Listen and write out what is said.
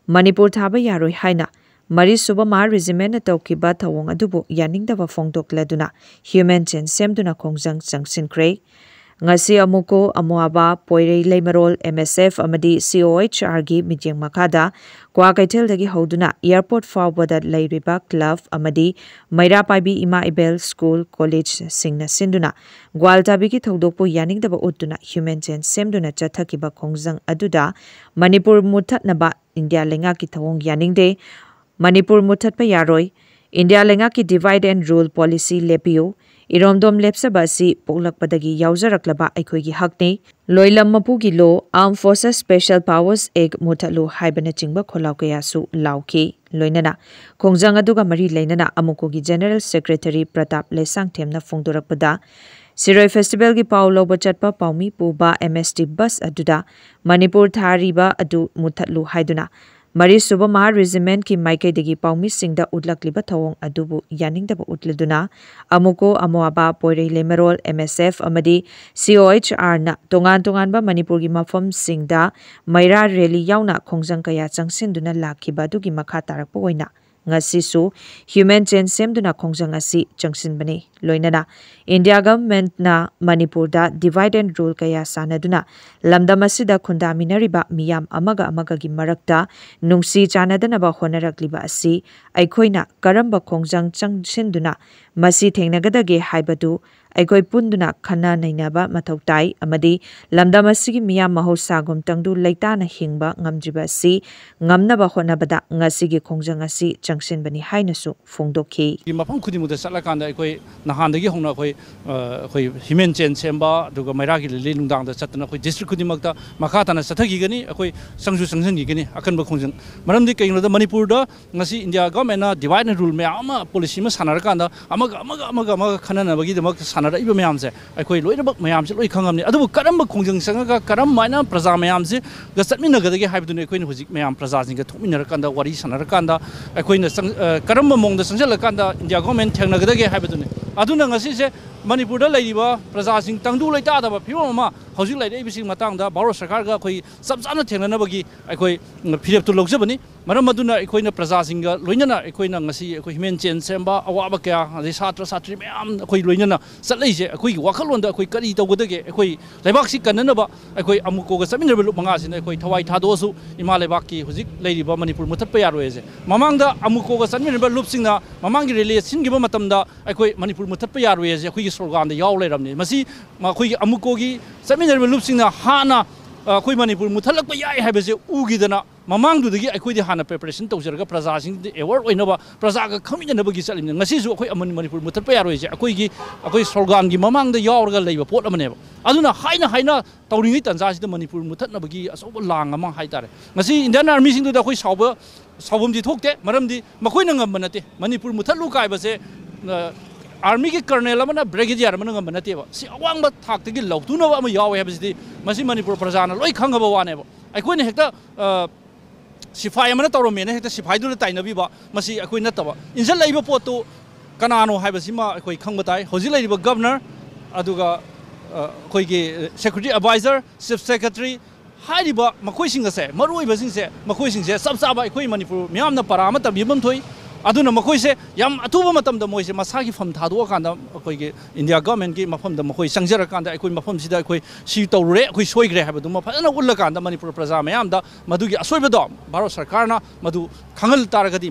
Manipur thaba yaroi haina Mari suba Mahar Regiment taukiba thawong adubu yaningdaba fongdokladuna human chain semduna khongjang changsinkre. Ngasi amuko amuaba poirei leimarol MSF amadi COHR gi mityeng makada kwa kaithel dagi hoduna airport fawbada leiriba club amadi maira paibi ima ibel school college singna sinduna gwaltabi gi thodokpu yaningdaba utuna human chain semduna chathakiba khongjang aduda Manipur muthatnaba India lenga ki thawong yaningde Manipur muthatpa yaroi India lenga ki divide and rule policy lepiyo Iromdom lepsabasi poklakpadagi yauzaraklaba aikoigi hakne loilam mapugi lo Armed Forces Special Powers Act muthalu haibana chingba kholau kayasu lauki loinana khongjang aduga mari leinana amukogi General Secretary Pratap Lesang themna phongdorakpada Siroi Festival gi Paulo bachatpa paumi puba MST bus aduda Manipur thariba adu muthalu haiduna Mari suba Mahar Regiment ki maike degi paumi singda udlakliba thawong adubu yaningdaba utleduna amuko amoaba poirei lemerol MSF amadi COHR na tongan ba Manipur gi mafam singda maira rally yauna khongjang kaya changsinduna lakhiba dugi makha tarakpa oina ngasisu human chain semduna khongjang asi changsinbani loinana India government na Manipur da divide and rule kaya sanaduna lamdam asida khundaminariba miyam amaga gi marakta nungsi chanadanaba honarakliba asi aikhoina karamba khongjang changsinduna masi thengnagadage haibadu aikoi punduna khana nainaba mathautai amadi lamdam asigi miyam mahosagum tangdu leitana hingba ngamjiba asi ngamnaba honabada ngasigi khongjang asi changsinbani hainasu phongdokhi mafam khudimukta satlakanda aikoi nahandagi hongna akoi human chain semba duga mairagi le nungdangda chatna akoi district khudimakta makhatana sathagigani akoi sangsu sangsanigani akanba khongjang maramdi kaingloda Manipur da ngasi India government na divide and rule mayama policy ma sanarakanda amaga khananabagi damak sanara iba mayamse aikoi loinabak mayamse loi khangamni adubu karamba khongjang sangaga karam maina praja mayamse ga chatminagadagi haibdune akoi hujik mayam praja singa thokminarakanda wari sanarakanda aikoi na karamba mongda sangjalakanda India government thengnagadagi haibdune aduna ngasi se Manipur da laiba praja sing tangdu leita da phiroma hojik laide ibising matangda Bharat Sarkar ga khoi sabjana thengnanabagi aikoi phirep tu logjabani maram maduna aikoina praja singa loinana aikoina ngasi akoi human chain semba awaba kya satra satri mayam akoi loinana satleise akoi wakhalonda akoi kari tawgadage akoi laibak si kananaba akoi amuko ga saminrab lu manga sin akoi thawai thadosu ima laibak ki hojik leiriba Manipur muthatpa yaroese mamangda amuko ga saminrab lupsingna mamangi relation giba matamda akoi Manipur muthatpa yaroese akoi slogan da yaw leiramni masi akoi amuko gi saminrab lupsingna hana akoi Manipur muthalakpa yai haibase ugidana mamangdudagi aikoi hana preparation tawjaraga praja sing award oinaba praja ga khaminjanabagi chalimna ngasisu akoi Manipur muthatpa yaroise akoi slogan gi mamangda yawrga leiba pot amaneba aduna haina tawringi tanjasi da Manipur muthatnabagi asoba lang ama haitare ngasi Indian Army sing da akoi saubumji thokte maramdi makoina ngamba nate Manipur muthatlu kaibase Army ki colonel amana brigadier amana ngamba nateba si awangba thaktagi lawtunaba ama yawe habisi masi Manipur prajana loi khangaba waneba aikoi ne hekta Sifai amana tawromena hekta sifai du tainabi ba masi akoi nataba injal laiba potu kanano haibasima akoi khangbatai hoji laiba governor aduga akoi gi secretary advisor chief secretary haiba makoi singase maroi basingse makoi singse sabsaba akoi Manipur miyamna parama tabibam thoi aduna makoi se yam atuba matamda moise masagi fam thado kanda akoi gi India government gi mafam da makoi sangjara kanda akoi mafam sida akoi si tawre akoi soigre habadu ma phana ulla kanda Manipur praja mayam da madugi asoiba do Bharat Sarkar na madu khangal taragadi